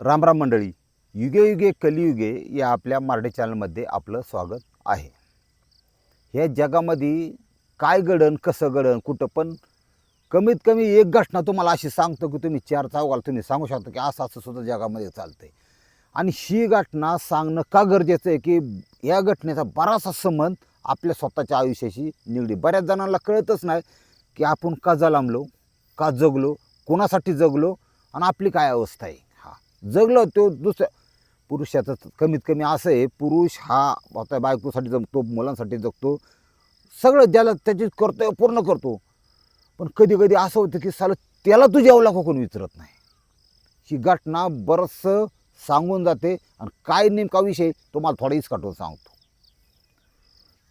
रामराम मंडळी, युगे युगे कलियुगे या आपल्या मराठी चॅनलमध्ये आपलं स्वागत आहे. ह्या जगामध्ये काय घडन कसं घडन कुठं पण कमीत कमी एक घटना तुम्हाला अशी सांगतो की तुम्ही चार चौघाला तुम्ही सांगू शकता की असं असं सुद्धा जगामध्ये चालतंय. आणि ही घटना सांगणं का गरजेचं आहे की या घटनेचा बराचसा संबंध आपल्या स्वतःच्या आयुष्याशी निगडीत. बऱ्याच जणांना कळतच नाही की आपण का जन्मलो, का जगलो, कोणासाठी जगलो आणि आपली काय अवस्था आहे. जगलो तो दुसऱ्या पुरुषाचं कमीत कमी असं आहे, पुरुष हा आता बायकोसाठी जगतो, मुलांसाठी जगतो, सगळं ज्याला त्याची कर्तव्य पूर्ण करतो. पण कधी कधी असं होतं की साला त्याला तू जेवला का कोण विचारत नाही. ही घटना बरंचसं सांगून जाते. आणि काय नेमका विषय तुम्हाला थोडा इसकाटून सांगतो.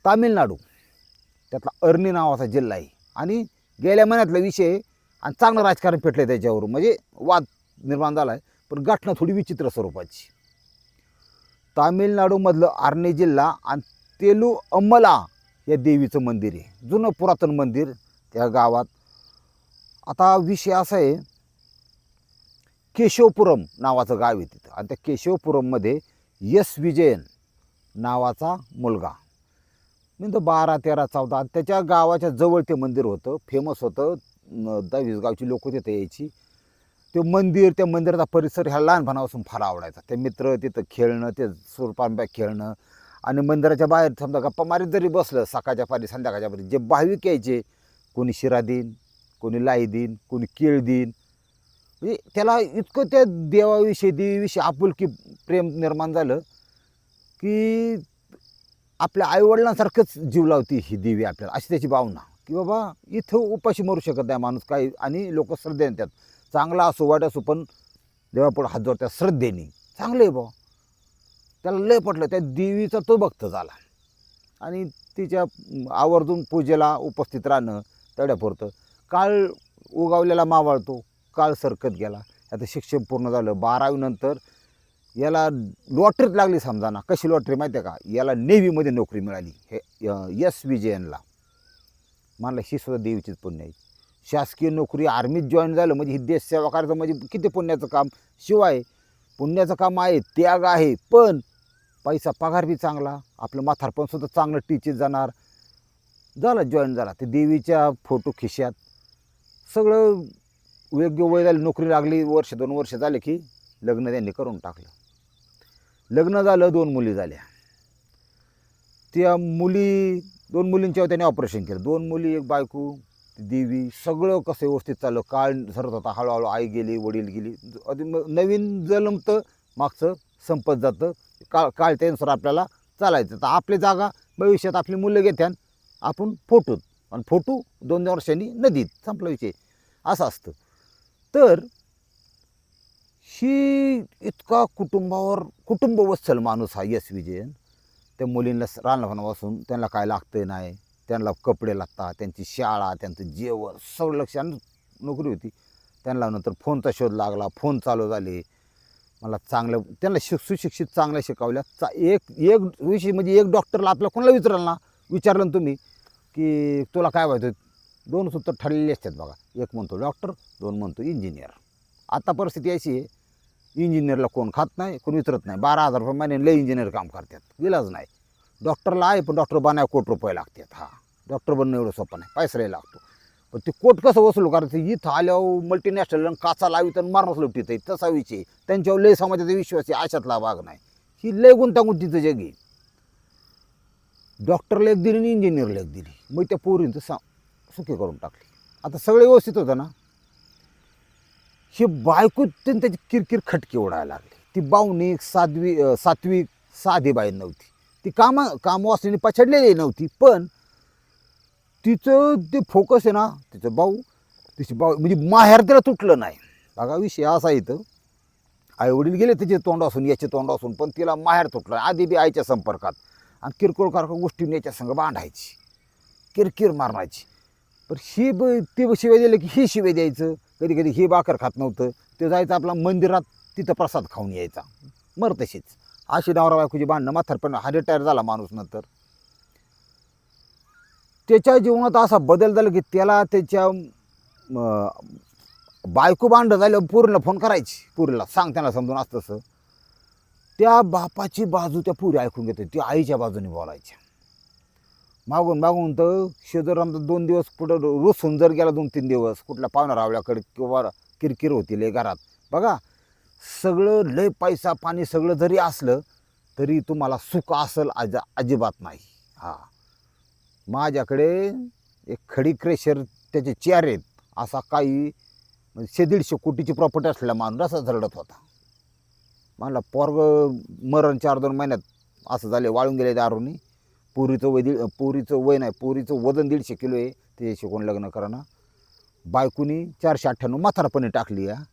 तामिळनाडू त्यातला अर्नी नावाचा जिल्हा आहे आणि गेल्या महिन्यातला विषय आणि चांगलं राजकारण पेटलं त्याच्यावर, म्हणजे वाद निर्माण झाला आहे. पण घटना थोडी विचित्र स्वरूपाची. तामिळनाडूमधलं आर्नी जिल्हा आणि तेलू अम्मला या देवीचं मंदिर आहे, जुनं पुरातन मंदिर त्या गावात. आता विषय असा आहे, केशवपुरम नावाचं गाव आहे तिथं. आणि त्या केशवपुरममध्ये एस विजयन नावाचा मुलगा म्हणजे 12, 13, 14 त्याच्या गावाच्या जवळ ते मंदिर होतं, फेमस होतं. 10-20 गावची लोक तिथं यायची. ते मंदिर, त्या मंदिराचा परिसर ह्या लहानपणापासून फार आवडायचा. ते मित्र तिथं खेळणं, ते सुरपांब्या खेळणं आणि मंदिराच्या बाहेर समजा गप्पा मारीत जरी बसलं सकाळच्या पारी संध्याकाळच्या पारी, जे भाविक यायचे, कोणी शिरा देईन, कोणी लाई देईन, कोणी केळ देईन. म्हणजे त्याला इतकं त्या देवाविषयी देवीविषयी आपुलकी प्रेम निर्माण झालं की आपल्या आईवडिलांसारखंच जीव लावती ही देवी आपल्याला, अशी त्याची भावना की बाबा इथं उपाशी मरू शकत नाही माणूस काही. आणि लोक श्रद्धेने देतात, चांगला असो वाईट असो पण देवापुढे हात जोडतात श्रद्धेने. चांगलं आहे बा. त्याला लय पटलं, त्या देवीचा तो भक्त झाला आणि तिच्या आवर्जून पूजेला उपस्थित राहणं तेवढ्यापुरतं. काळ उगावलेला मावळतो, काळ सरकत गेला. आता शिक्षण पूर्ण झालं, 12वी नंतर याला लॉटरीत लागली समजा ना. कशी लॉटरी माहिती आहे का, याला नेव्हीमध्ये नोकरी मिळाली. हे एस विजयनला. मला ही सुद्धा देवीचीच पुण्य आहे. शासकीय नोकरी, आर्मीत जॉईन झालं म्हणजे ही देश सेवा करायचं म्हणजे किती पुण्याचं काम. शिवाय पुण्याचं काम आहे, त्याग आहे, पण पैसा पगार बी चांगला, आपलं म्हातारपण सुद्धा चांगलं टीचीत जाणार. झाला जॉईन झाला. ते देवीच्या फोटो खिशात सगळं योग्य वय झालं, नोकरी लागली, 1-2 वर्ष झाले की लग्न त्यांनी करून टाकलं. लग्न झालं, 2 मुली झाल्या. त्या मुली 2 मुलींच्यावर त्याने ऑपरेशन केलं. 2 मुली, 1 बायको, देवी, सगळं कसं व्यवस्थित चाललं. काळ सरत होता, हळूहळू आई गेली, वडील गेली. नवीन जन्म तर मागचं संपत जातं. काळ त्यानुसार आपल्याला चालायचं. तर आपली जागा भविष्यात आपली मुलं घेत्यान, आपण फोटोत, आणि फोटो 2 वर्षांनी नदीत, संपला विषय. असं असतं. तर ही इतका कुटुंबवत्सल माणूस हा एस विजयन. त्या मुलींना लहानपणापासून त्यांना काय लागतं नाही, त्यांना कपडे लागतात, त्यांची शाळा, त्यांचं जेवण सगळं लक्ष. आणि नोकरी होती. त्यांना नंतर फोनचा शोध लागला, फोन चालू झाले. मला चांगलं त्यांना सुशिक्षित चांगल्या शिकवल्या. एक विषय म्हणजे एक डॉक्टरला आपल्या कोणाला विचारलं ना तुम्ही की तुला काय व्हायचं, 2 सूत्र ठरलेली असतात बघा. एक म्हणतो डॉक्टर, 2 म्हणतो इंजिनियर. आता परिस्थिती अशी आहे, इंजिनियरला कोण खात नाही, कोण विचारत नाही. 12,000 रुपये महिन्याने लय इंजिनियर काम करतात, इलाज नाही. डॉक्टरला आहे, पण डॉक्टर बनायला ₹1,00,00,000 लागतात. डॉक्टर बनणं एवढं सोपं नाही, पैसा लय लागतो. पण ते कोट कसं वसूल करायचं, इथं आल्यावर मल्टीनॅशनल काचा लावित आणि मारणंच लुटीत आहे, तसा विषय. त्यांच्यावर लय समाजाचा विश्वास आहे, अशातला भाग नाही. ही लय गुंतागुंतीचं जग आहे. डॉक्टरला एक दिली आणि इंजिनियरला एक दिली, मग त्या पोरींचं सुखी करून टाकली. आता सगळं व्यवस्थित होतं ना, ही बायको त्याची किरकिर खटकी ओढायला लागली. ती बावनिक, सात्विक, साधी बाई नव्हती. ती कामवासनेने पछाडलेली नव्हती, पण तिचं ते फोकस आहे ना, तिची भाऊ म्हणजे माहेर तिला तुटलं नाही. बघा विषय असा इथं, आईवडील गेले तिचे तोंड असून, याचे तोंड असून, पण तिला माहेर तुटलं. आधी बी आईच्या संपर्कात आणि किरकोळ कारकोळ गोष्टी याच्या संग भांडायची, किरकिर मारण्याची. पण ती शिवाय दिलं की ही शिवाय द्यायचं. कधी कधी ही भाकर खात नव्हतं, ते जायचं आपला मंदिरात, तिथं प्रसाद खाऊन यायचा. तशीच अशी नवरा बायकोची भांडणं. म्हातारपण हा रिटायर झाला माणूस नंतर. त्याच्या जीवनात असा बदल झाला की त्याला त्याच्या बायको भांडण झाल्यावर पुरीला फोन करायची, पुरीला सांग त्यांना समजून असतं तसं. त्या बापाची बाजू त्या पुरी ऐकून घेते, ती आईच्या बाजूने बोलायच्या. मागून मागून तर शेजारांचा 2 दिवस कुठं रुसून जर गेला 2-3 दिवस कुठल्या पाहुण्या रावल्याकडे किंवा किरकिर होती लय घरात, बघा सगळं लय पैसा पाणी सगळं जरी असलं तरी तुम्हाला सुख असेल अजिबात नाही. हां, माझ्याकडे एक खडी क्रेशर त्याचे 4 आहेत, असा काही 100-150 कोटीची प्रॉपर्टी असलेला माणूस असाच रडत होता. म्हणला पोरग मरण 4-2 महिन्यात असं झाले, वाळून गेले दारूनी. पुरीचं वजन 150 किलो आहे, ते शिकून लग्न कराना. बायकोनी 498 म्हातारपणे टाकली आहे.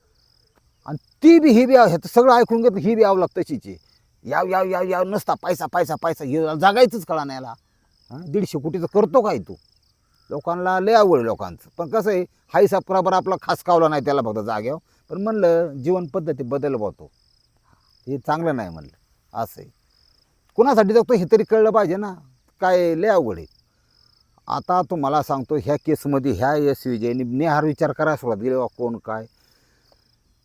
आणि ती बी ही बी ह्याचं सगळं ऐकून घेतलं, ही बी यावं लागतं तशीची. याव याव याव याव नसता पैसा पैसा पैसा, हे जागायचंच कळा नाही याला. 150 कोटीचं करतो काय तू? लोकांना लय आवड लोकांचं, पण कसं आहे हायसा बरोबर आपला खास कावला नाही त्याला फक्त जाग्यावर. पण म्हणलं जीवन पद्धती बदल होतो, हे चांगलं नाही म्हणलं. असं आहे, कुणासाठी जगतो हे तरी कळलं पाहिजे ना. काय लय अवघड आहे. आता तुम्हाला सांगतो, ह्या केसमध्ये ह्या एस विजयने नेहार विचार करायला सुरुवात केली, कोण काय.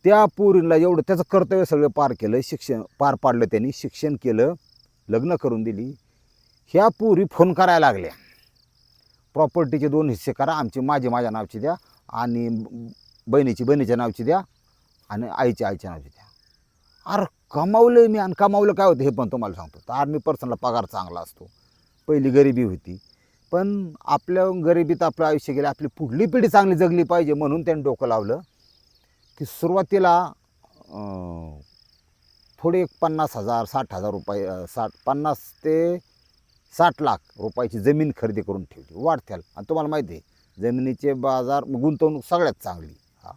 त्या पोरीला एवढं त्याचं कर्तव्य सगळं पार केलं, शिक्षण पार पाडलं त्यांनी, शिक्षण केलं, लग्न करून दिली. ह्या पोरी फोन करायला लागल्या, प्रॉपर्टीचे 2 हिस्से करा, आमची माझ्या नावची द्या, आणि बहिणीच्या नावची द्या, आणि आईच्या नावची द्या. अरे कमावलं मी, आणि कमावलं काय होतं हे पण तुम्हाला सांगतो. तर आर्मी पर्सनला पगार चांगला असतो. पहिली गरिबी होती, पण आपल्या गरिबीत आपलं आयुष्य गेलं, आपली पुढली पिढी चांगली जगली पाहिजे म्हणून त्यांनी डोकं लावलं की सुरुवातीला थोडे 50,000 60,000 रुपये 50 ते 60 लाख रुपयाची जमीन खरेदी करून ठेवली वाढत्याल. आणि तुम्हाला माहिती आहे जमिनीचे बाजार गुंतवणूक सगळ्यात चांगली. हां,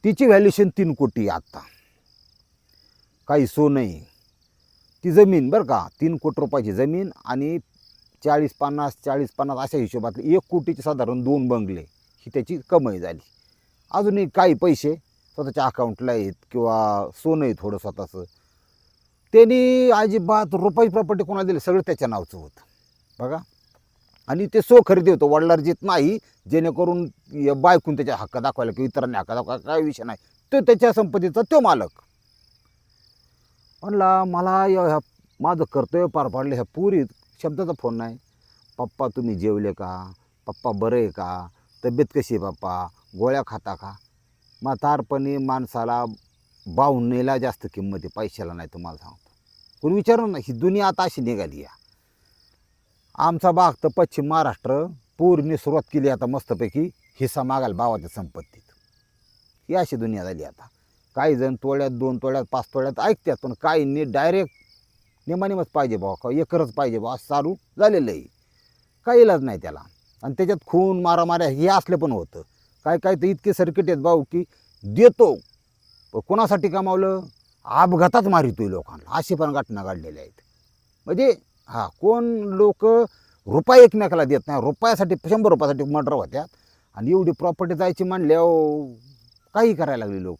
तिची व्हॅल्युएशन 3 कोटी आत्ता, काही सोनं नाही. ती जमीन बरं का 3 कोटी रुपयाची जमीन, आणि 40-50 अशा हिशोबातले 1 कोटीचे साधारण 2 बंगले, ही त्याची कमाई झाली. अजूनही काही पैसे स्वतःच्या अकाउंटला आहेत किंवा सोनं आहे थोडं स्वतःचं. त्यांनी अजिबात रुपयाची प्रॉपर्टी कोणाला दिली, सगळं त्याच्या नावचं होतं बघा. आणि ते खरेदी होतं, वडिलार्जित नाही, जेणेकरून बायकून त्याच्या हक्क दाखवायला किंवा इतरांनी हक्क दाखवायला काय विषय नाही, तो त्याच्या संपत्तीचा तो मालक. म्हणला मला ह्या माझं कर्तव्य पार पाडलं. ह्या पुरी शब्दाचा फोन नाही, पप्पा तुम्ही जेवले का, पप्पा बरं आहे का, तब्येत कशी आहे पप्पा, गोळ्या खाता का. म्हातारपणी माणसाला बाहुनेला जास्त किंमत आहे, पैशाला नाही. तुम्हाला सांगतो, कोणी विचारलं ना, ही दुनिया आता अशी निघाली आहे. आमचा भाग तर पश्चिम महाराष्ट्र, पूरने सुरुवात केली आता मस्तपैकी हिस्सा मागायला भावाच्या संपत्तीत. ही अशी दुनिया झाली आता. काही जण तोळ्यात 2 तोळ्यात 5 तोळ्यात ऐकतात, पण काहींनी डायरेक्ट नेमानेमच पाहिजे भाऊ, का एकरच पाहिजे भाऊ, असं चालू झालेलं आहे. काही इलाज नाही त्याला. आणि त्याच्यात खून मारामाऱ्या हे असले पण होतं. काय काय तर इतके सर्किट आहेत भाऊ की देतो, कोणासाठी कमावलं, अपघातात मारितोय लोकांना, असे पण घटना घडलेल्या आहेत. म्हणजे कोण लोक रुपये एकमेकाला देत नाही, रुपयासाठी 100 रुपयासाठी मर्डर होत्यात. आणि एवढी प्रॉपर्टी जायची म्हणल्यावर काही करायला लागले लोक.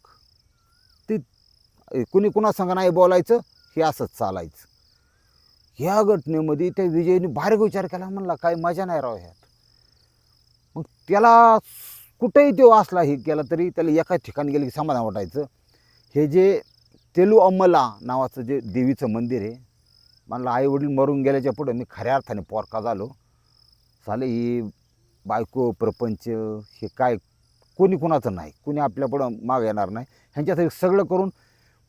ती कुणी कुणासंग नाही बोलायचं, हे असंच चालायचं. ह्या घटनेमध्ये त्या विजयने बारीक विचार केला, म्हणला काय मजा नाही राव ह्यात. मग त्याला कुठेही तो असला हे केला तरी त्याला एकाच ठिकाणी गेलं की समाधान वाटायचं. हे जे तेलू अम्मला नावाचं जे देवीचं मंदिर आहे, म्हणलं आई वडील मरून गेल्याच्या पुढे मी खऱ्या अर्थाने पोरका झालो. झाले ही बायको प्रपंच हे काय कोणी कुणाचं नाही, कुणी आपल्यापुढं माग येणार नाही. ह्यांच्यासाठी सगळं करून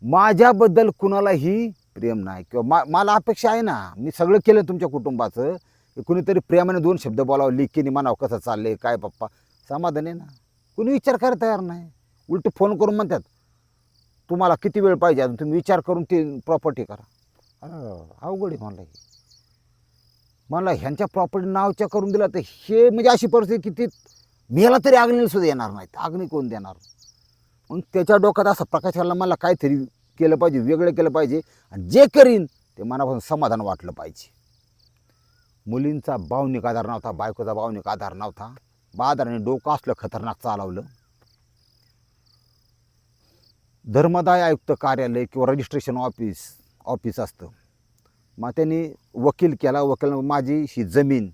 माझ्याबद्दल कुणालाही प्रेम नाही, किंवा मला अपेक्षा आहे ना, मी सगळं केलं तुमच्या कुटुंबाचं, कुणीतरी प्रेमाने 2 शब्द बोलावं, लेकीने म्हणावं कसं चाललंय काय पप्पा, समाधान आहे ना. कुणी विचार करायला तयार नाही, उलट फोन करून म्हणतात तुम्हाला किती वेळ पाहिजे, अजून तुम्ही विचार करून ती प्रॉपर्टी करा. अवघड आहे म्हणलं. मला ह्यांच्या प्रॉपर्टी नावच्या करून दिला तर हे म्हणजे अशी परिस्थिती की ती मेला तरी अग्नीला सुद्धा येणार नाहीत, अग्नी कोण देणार. मग त्याच्या डोक्यात असा प्रकाश आला, मला काहीतरी केलं पाहिजे, वेगळं केलं पाहिजे, आणि जे करीन ते मनापासून समाधान वाटलं पाहिजे. मुलींचा भावनिक आधार नव्हता, बायकोचा भावनिक आधार नव्हता. बाजाराने डोकं असलं खतरनाक चालवलं. धर्मदाय आयुक्त कार्यालय किंवा रजिस्ट्रेशन ऑफिस असतं, मग त्यांनी वकील केला. वकील माझी ही जमीन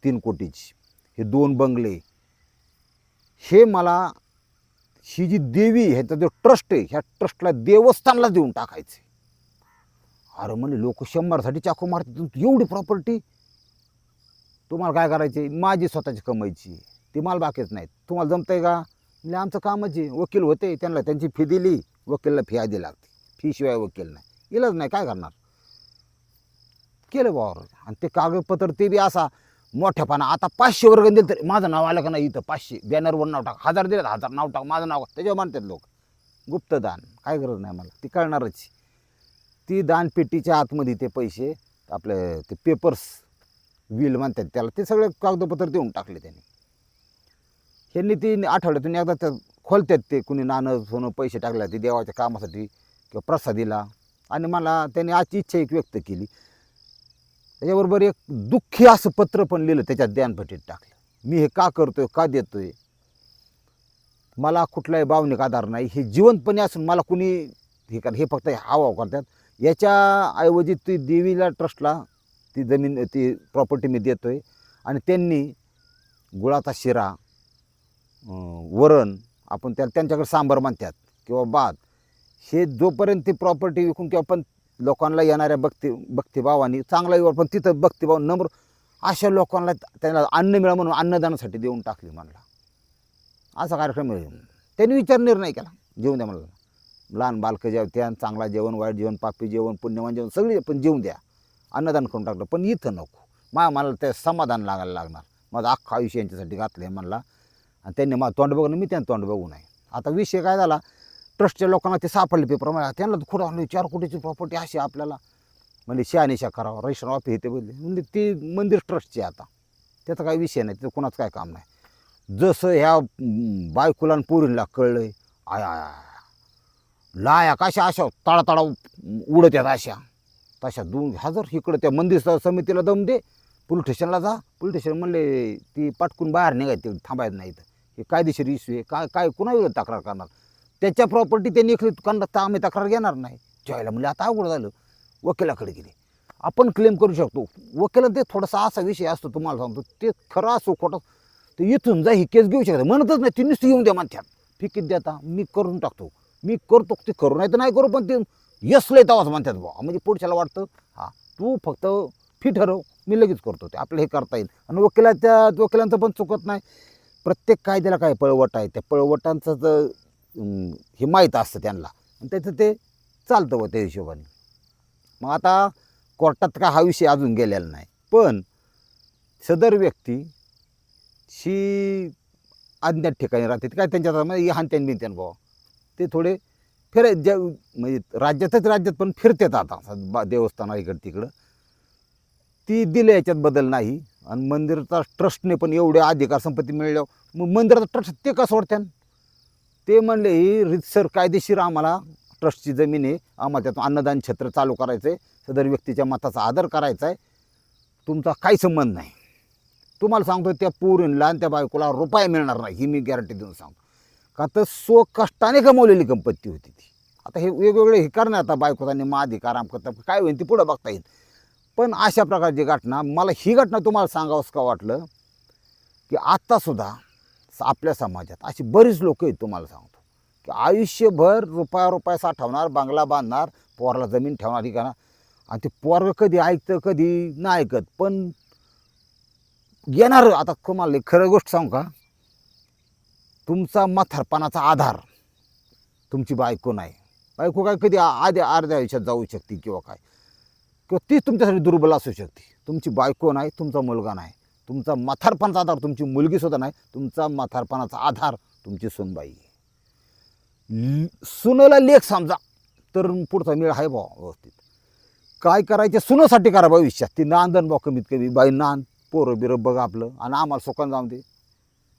3 कोटीची, हे 2 बंगले, हे मला ही जी देवी ह्याचा जो ट्रस्ट आहे ह्या ट्रस्टला देवस्थानला देऊन टाकायचे. अरे म्हणजे लोक 100साठी चाकू मारतात, एवढी प्रॉपर्टी तुम्हाला काय करायची, माझी स्वतःची कमाईची, ती मला बाकीच नाहीत, तुम्हाला जमतंय का, म्हणजे आमचं कामच आहे. वकील होते, त्यांना त्यांची फी दिली, वकिलला फी आधी लागते, फी शिवाय वकील नाही, इलाज नाही, काय करणार, केलं बावर. आणि ते कागदपत्र ते बी असा मोठ्यापणा, आता 500 वर्ग दिलं तरी माझं नाव आलं का नाही इथं, 500 बॅनरवर नाव टाक, 1000 दिलं 1000 नाव टाक, माझं नाव, त्याच्यावर म्हणतात लोक गुप्तदान, काय गरज नाही मला, ती कळणारच. ती दानपेटीच्या आतमध्ये ते पैसे आपले ते पेपर्स विल म्हणतात त्याला, ते सगळे कागदपत्र देऊन टाकले त्यांनी. ह्यांनी ती आठवड्यातून एकदा तर खोलतात, ते कुणी नाणं सोनं पैसे टाकले ते देवाच्या कामासाठी किंवा प्रसादीला. आणि मला त्यांनी आजची इच्छा एक व्यक्त केली, त्याच्याबरोबर एक दुःखी असं पत्र पण लिहिलं त्याच्यात दानपेटीत टाकलं. मी हे का करतोय, का देतोय, मला कुठलाही भावनिक आधार नाही, हे जिवंतपणे असून मला कुणी हे कर, हे फक्त हाव करतात. याच्याऐवजी ती देवीला ट्रस्टला ती जमीन ती प्रॉपर्टी मी देतोय. आणि त्यांनी गुळाचा शिरा, वरण, आपण त्यांच्याकडे सांबार म्हणतात किंवा भात, हे जोपर्यंत ती प्रॉपर्टी विकून किंवा पण लोकांना येणाऱ्या भक्तिभावानी चांगला येऊ, पण तिथं भक्तिभाव नम्र अशा लोकांना त्यांना अन्न मिळा म्हणून अन्नदानासाठी देऊन टाकली म्हणला. असा कार्यक्रम मिळेल. त्यांनी विचार निर्णय केला, जेवून द्या म्हणलं, लहान बालकं जेवत्या, चांगला जेवण, वाईट जेवण, पापी जेवण, पुण्यवान जेवण, सगळी पण जेवून द्या, अन्नदान करून टाकलं, पण इथं नको, मला ते समाधान लागायला लागणार, माझं अख्खं आयुष्य यांच्यासाठी घातलं आहे म्हणला. आणि त्यांनी मला तोंड बघून, मी त्यांना तोंड बघू नये. आता विषय काय झाला, ट्रस्टच्या लोकांना ते सापडले पेपर, मला त्यांना खोडं आणलं, 4 कोटीची प्रॉपर्टी अशी आपल्याला, म्हणजे शहानिशा करावं, रजिस्टर ऑफिस येते बदले, म्हणजे ती मंदिर ट्रस्टची, आता त्याचा काही विषय नाही, त्याचं कोणाचं काय काम नाही. जसं ह्या बायकोला आणि पोरींना कळलं आहे, आया लाया कशा अशा तळातळा उडत आहेत अशा तशा 2000 इकडं त्या मंदिर समितीला दम दे, पोलीस स्टेशनला जा, पोलीस स्टेशन म्हणले ती पटकून बाहेर निघायची, थांबायचं नाही, तर हे कायदेशीर इश्यू आहे, काय कुणाविरोधात तक्रार करणार, त्याच्या प्रॉपर्टी त्यांनी करणार, आम्ही तक्रार घेणार नाही. जायला म्हणजे आता अवघड झालं, वकिलाकडे गेले, आपण क्लेम करू शकतो, वकिला ते थोडासा असा विषय असतो, तुम्हाला सांगतो, ते खरं असो खोटं, ते इथून जा ही केस घेऊ शकतात म्हणतच नाही, ती नुसती येऊन द्या म्हणतात, फिकीत द्या, मी करून टाकतो, मी करतो, ते करू नाही तर नाही करू, पण ते यसले तवाच म्हणतात बुवा, म्हणजे पुढच्याला वाटतं हां तू फक्त फी ठरव, मी लगेच करतो, ते आपलं हे करता येईल. आणि वकिलांचं पण चुकत नाही, प्रत्येक कायद्याला काय पळवट आहे, त्या पळवटांचं तर हे माहीत असतं त्यांना, आणि त्याचं ते चालतं व त्या हिशोबाने. मग आता कोर्टात काय हा विषय अजून गेलेला नाही, पण सदर व्यक्ती ही अज्ञात ठिकाणी राहते, काय त्यांच्या हानत्यान बिनत्यान भाऊ ते थोडे म्हणजे राज्यात पण फिरतात आता देवस्थाना इकडं तिकडं, ती दिलं याच्यात बदल नाही. आणि मंदिराचा ट्रस्टने पण एवढे अधिकार संपत्ती मिळल्यावर मग मंदिराचा ट्रस्ट ते का सोडत्यान, ते म्हणले ही रितसर कायदेशीर आम्हाला ट्रस्टची जमीन आहे, आम्हाला त्यातून अन्नदान क्षेत्र चालू करायचं आहे, सदर व्यक्तीच्या मताचा आदर करायचा आहे, तुमचा काही संबंध नाही. तुम्हाला सांगतो त्या पोरींला आणि त्या बायकोला रुपये मिळणार नाही, ही मी गॅरंटी देऊन सांगतो, का तर कष्टाने कमवलेली संपत्ती होती ती. आता हे वेगवेगळे हे करणार, आता बायकोचा अधिकार आमकं काय होईल ती पुढं बघता येईल. पण अशा प्रकारची घटना, मला ही घटना तुम्हाला सांगावंच का वाटलं, की आत्तासुद्धा आपल्या समाजात अशी बरीच लोक आहेत, तुम्हाला सांगतो, की आयुष्यभर रुपया साठवणार, बंगला बांधणार, पोराला जमीन ठेवणार, ही करणार, आणि ते पोरं कधी ऐकतं कधी नाही ऐकत, पण येणार. आता तुम्हाला खरं गोष्ट सांगू का, तुमचा म्हातारपणाचा आधार तुमची बायको नाही, बायको काय कधी अर्ध्या आयुष्यात जाऊ शकते किंवा काय, किंवा ती तुमच्यासाठी दुर्बल असू शकते, तुमची बायको नाही, तुमचा मुलगा नाही, तुमचा म्हातारपणाचा आधार तुमची मुलगीसुद्धा नाही, तुमचा म्हातारपणाचा आधार तुमची सूनबाई. सुनेला लेख समजा तर पुढचा मेळ आहे भाऊ व्यवस्थित. काय करायचे सुनेसाठी करा भविष्यात, ती नांदन भाऊ कमीत कमी, बाई नांद, पोरं बिरं बघ आपलं, आणि आम्हाला सुखान जाऊन दे,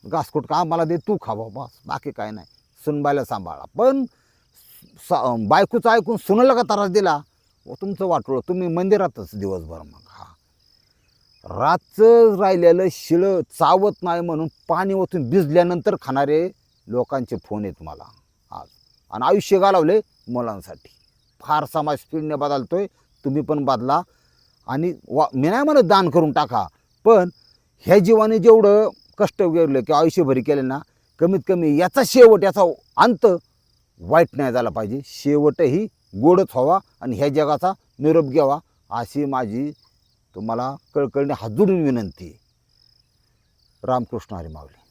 घासकोट का आम्हाला दे, तू खा भाऊ, बस बाकी काय नाही, सुनबाईला सांभाळा. पण बायकोचं ऐकून सुनेला का त्रास दिला, तुमचं वाटलं, तुम्ही मंदिरातच दिवसभर. मग हा रातचं राहिलेलं शिळं चावत नाही म्हणून पाणी ओतून भिजल्यानंतर खाणारे लोकांचे फोन आहेत मला आज, आणि आयुष्य घालवले मुलांसाठी. फार समाज स्पीडने बदलतोय, तुम्ही पण बदला. आणि मी नाही म्हणत दान करून टाका, पण ह्या जीवाने जेवढं कष्ट गेलं की आयुष्यभरी केले ना, कमीत कमी याचा शेवट, याचा अंत वाईट नाही झाला पाहिजे. शेवटही गोडच व्हावा आणि ह्या जगाचा निरोप घ्यावा, अशी माझी तुम्हाला कळकळीने हात जोडून विनंती आहे. रामकृष्ण हरी माऊली.